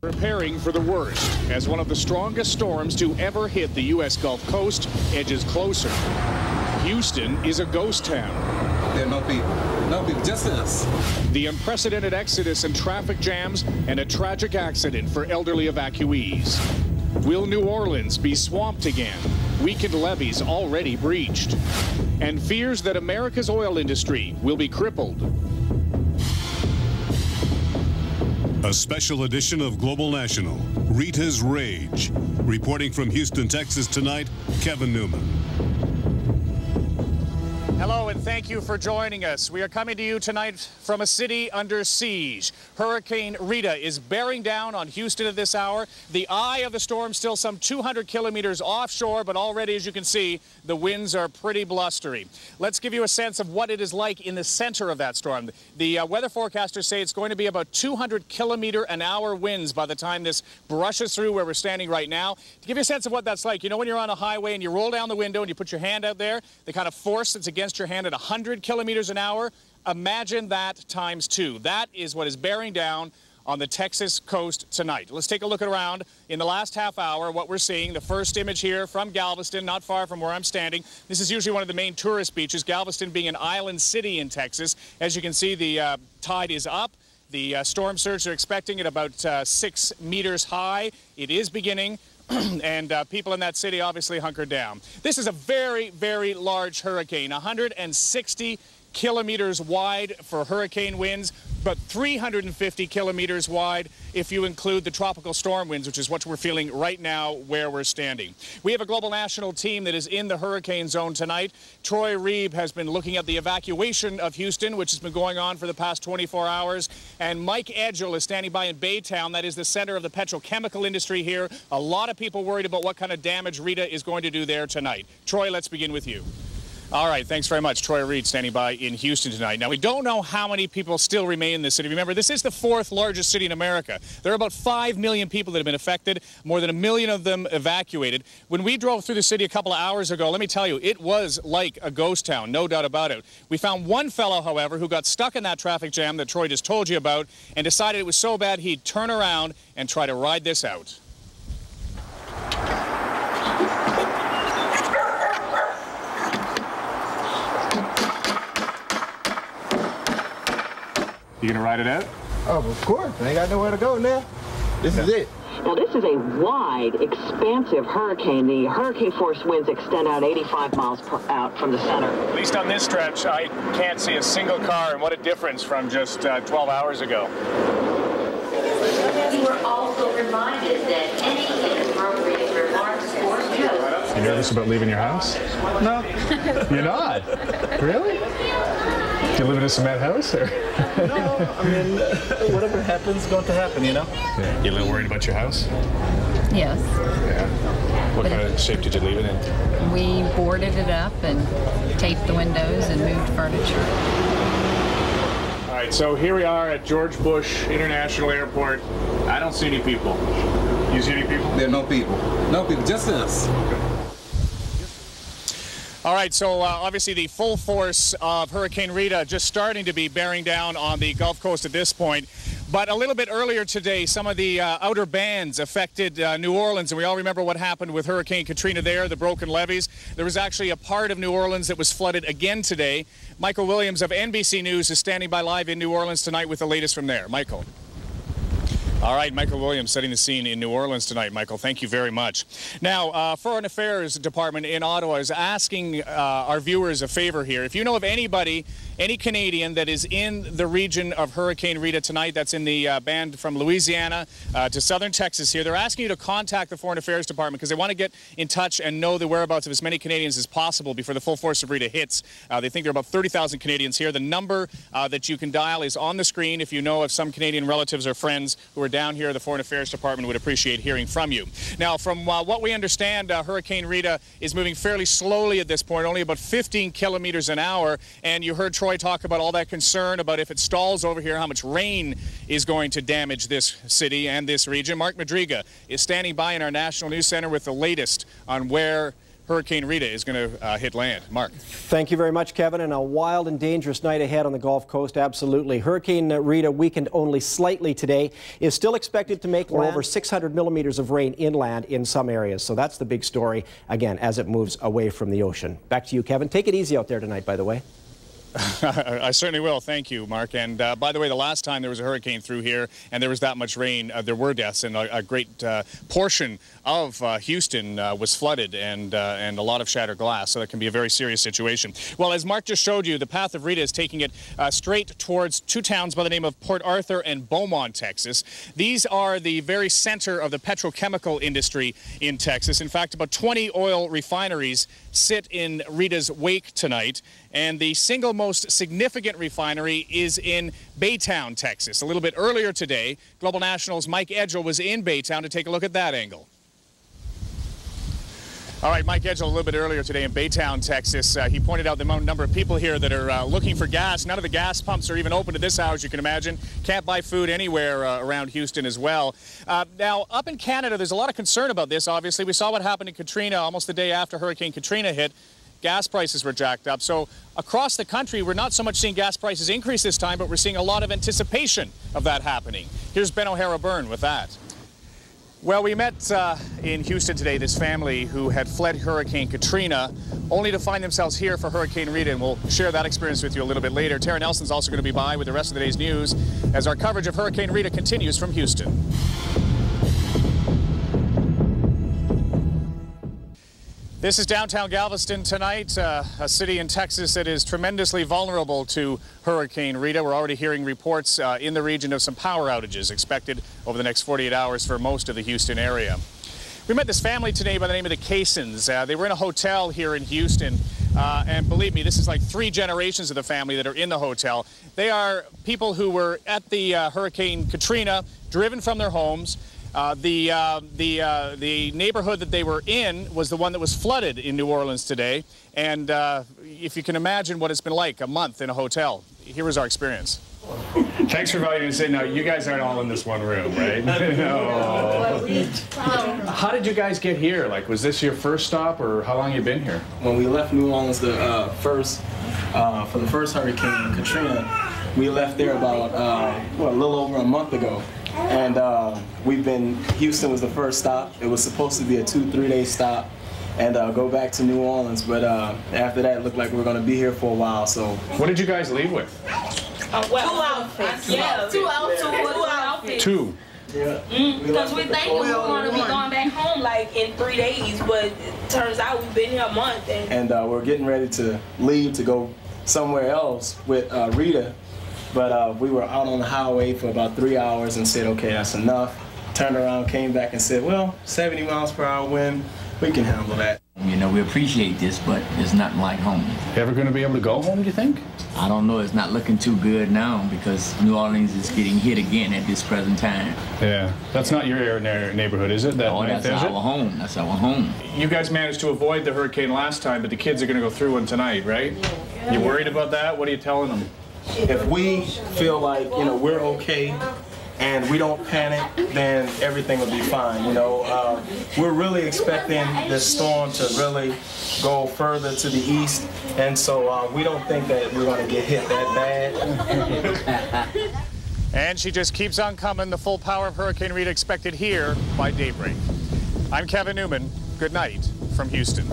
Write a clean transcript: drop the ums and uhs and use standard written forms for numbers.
Preparing for the worst as one of the strongest storms to ever hit the U.S. Gulf Coast edges closer. Houston is a ghost town. There are no people, just us. The unprecedented exodus and traffic jams and a tragic accident for elderly evacuees. Will New Orleans be swamped again? Weakened levees already breached. And fears that America's oil industry will be crippled. A special edition of Global National, Rita's Rage. Reporting from Houston, Texas tonight, Kevin Newman. Hello and thank you for joining us. We are coming to you tonight from a city under siege. Hurricane Rita is bearing down on Houston at this hour. The eye of the storm still some 200 kilometers offshore, but already, as you can see, the winds are pretty blustery. Let's give you a sense of what it is like in the center of that storm. The weather forecasters say it's going to be about 200 kilometer-an-hour winds by the time this brushes through where we're standing right now. To give you a sense of what that's like, you know when you're on a highway and you roll down the window and you put your hand out there, the kind of force that's against your hand at 100 kilometers an hour, imagine that times 2. That is what is bearing down on the Texas coast tonight. Let's take a look around. In the last half hour, what we're seeing, the first image here from Galveston, not far from where I'm standing. This is usually one of the main tourist beaches, Galveston being an island city in Texas. As you can see, the tide is up. The storm surge they're expecting at about 6 meters high. It is beginning. And people in that city obviously hunkered down. This is a very, very large hurricane, 160 kilometers wide for hurricane winds, but 350 kilometers wide if you include the tropical storm winds, which is what we're feeling right now where we're standing. We have a Global National team that is in the hurricane zone tonight. Troy Reeb has been looking at the evacuation of Houston, which has been going on for the past 24 hours. And Mike Edgell is standing by in Baytown. That is the center of the petrochemical industry here. A lot of people worried about what kind of damage Rita is going to do there tonight. Troy, let's begin with you. All right, thanks very much. Troy Reed standing by in Houston tonight. Now, we don't know how many people still remain in this city. Remember, this is the 4th largest city in America. There are about 5 million people that have been affected, more than 1 million of them evacuated. When we drove through the city a couple of hours ago, let me tell you, it was like a ghost town, no doubt about it. We found one fellow, however, who got stuck in that traffic jam that Troy just told you about and decided it was so bad he'd turn around and try to ride this out. You gonna ride it out? Oh, of course. I ain't got nowhere to go now. This is it. Now, this is a wide, expansive hurricane. The hurricane force winds extend out 85 miles out from the center. At least on this stretch, I can't see a single car, and what a difference from just 12 hours ago. You were also reminded that any inappropriate remarks or jokes... You nervous about leaving your house? No. You're not? Really? Do you live in a cement house, or? No, I mean, whatever happens is going to happen, you know? Yeah. You a little worried about your house? Yes. Yeah. What kind of shape did you leave it in? We boarded it up and taped the windows and moved furniture. All right, so here we are at George Bush International Airport. I don't see any people. You see any people? There are no people, just us. All right, so obviously the full force of Hurricane Rita just starting to be bearing down on the Gulf Coast at this point. But a little bit earlier today, some of the outer bands affected New Orleans, and we all remember what happened with Hurricane Katrina there, the broken levees. There was actually a part of New Orleans that was flooded again today. Michael Williams of NBC News is standing by live in New Orleans tonight with the latest from there. Michael. All right, Michael Williams setting the scene in New Orleans tonight. Michael, thank you very much. Now, Foreign Affairs Department in Ottawa is asking our viewers a favor here. If you know of anybody, any Canadian that is in the region of Hurricane Rita tonight, that's in the band from Louisiana to southern Texas here, they're asking you to contact the Foreign Affairs Department because they want to get in touch and know the whereabouts of as many Canadians as possible before the full force of Rita hits. They think there are about 30,000 Canadians here. The number that you can dial is on the screen. If you know of some Canadian relatives or friends who are down here, the Foreign Affairs Department would appreciate hearing from you. Now, from what we understand, Hurricane Rita is moving fairly slowly at this point, only about 15 kilometers an hour, and you heard Troy talk about all that concern about if it stalls over here, how much rain is going to damage this city and this region. Mark Madriga is standing by in our National News Center with the latest on where Hurricane Rita is going to hit land. Mark. Thank you very much, Kevin. And a wild and dangerous night ahead on the Gulf Coast, absolutely. Hurricane Rita, weakened only slightly today, is still expected to make over 600 millimeters of rain inland in some areas. So that's the big story, again, as it moves away from the ocean. Back to you, Kevin. Take it easy out there tonight, by the way. I certainly will. Thank you, Mark. And by the way, the last time there was a hurricane through here and there was that much rain, there were deaths, and a great portion of Houston was flooded and a lot of shattered glass. So that can be a very serious situation. Well, as Mark just showed you, the path of Rita is taking it straight towards two towns by the name of Port Arthur and Beaumont, Texas. These are the very center of the petrochemical industry in Texas. In fact, about 20 oil refineries sit in Rita's wake tonight. And the single most significant refinery is in Baytown, Texas. A little bit earlier today, Global National's Mike Edgell was in Baytown to take a look at that angle. All right, Mike Edgell, a little bit earlier today in Baytown, Texas, he pointed out the number of people here that are looking for gas. None of the gas pumps are even open at this hour, as you can imagine. Can't buy food anywhere around Houston as well. Now, up in Canada, there's a lot of concern about this, obviously. We saw what happened in Katrina almost the day after Hurricane Katrina hit. Gas prices were jacked up. So across the country, we're not so much seeing gas prices increase this time, but we're seeing a lot of anticipation of that happening. Here's Ben O'Hara-Byrne with that. Well, we met in Houston today this family who had fled Hurricane Katrina, only to find themselves here for Hurricane Rita, and we'll share that experience with you a little bit later. Tara Nelson's also going to be by with the rest of the day's news as our coverage of Hurricane Rita continues from Houston. This is downtown Galveston tonight, a city in Texas that is tremendously vulnerable to Hurricane Rita. We're already hearing reports in the region of some power outages expected over the next 48 hours for most of the Houston area. We met this family today by the name of the Caissons. They were in a hotel here in Houston, and believe me, this is like 3 generations of the family that are in the hotel. They are people who were at the Hurricane Katrina, driven from their homes. The neighborhood that they were in was the one that was flooded in New Orleans today. And if you can imagine what it's been like a month in a hotel, here was our experience. Thanks for inviting us in. Now, you guys aren't all in this one room, right? No. How did you guys get here? Like, was this your first stop, or how long have you been here? When we left New Orleans for the first Hurricane Katrina, we left there about a little over a month ago. And Houston was the first stop. It was supposed to be a 2-3 day stop and go back to New Orleans. But after that, it looked like we were going to be here for a while. So, what did you guys leave with? 2 outfits. Yeah, 2 outfits. 2? Yeah. Because we think we were going to be going back home like in 3 days, but it turns out we've been here a month. And we're getting ready to leave to go somewhere else with Rita. But we were out on the highway for about 3 hours and said, okay, that's enough. Turned around, came back and said, well, 70 miles per hour wind, we can handle that. You know, we appreciate this, but it's nothing like home. You ever going to be able to go home, do you think? I don't know. It's not looking too good now because New Orleans is getting hit again at this present time. Yeah. That's not your neighborhood, is it? Oh, that's our home. That's our home. You guys managed to avoid the hurricane last time, but the kids are going to go through one tonight, right? You worried about that? What are you telling them? If we feel like, we're okay and we don't panic, then everything will be fine. We're really expecting this storm to really go further to the east, and so we don't think that we're going to get hit that bad. And she just keeps on coming. The full power of Hurricane Rita expected here by daybreak. I'm Kevin Newman. Good night from Houston.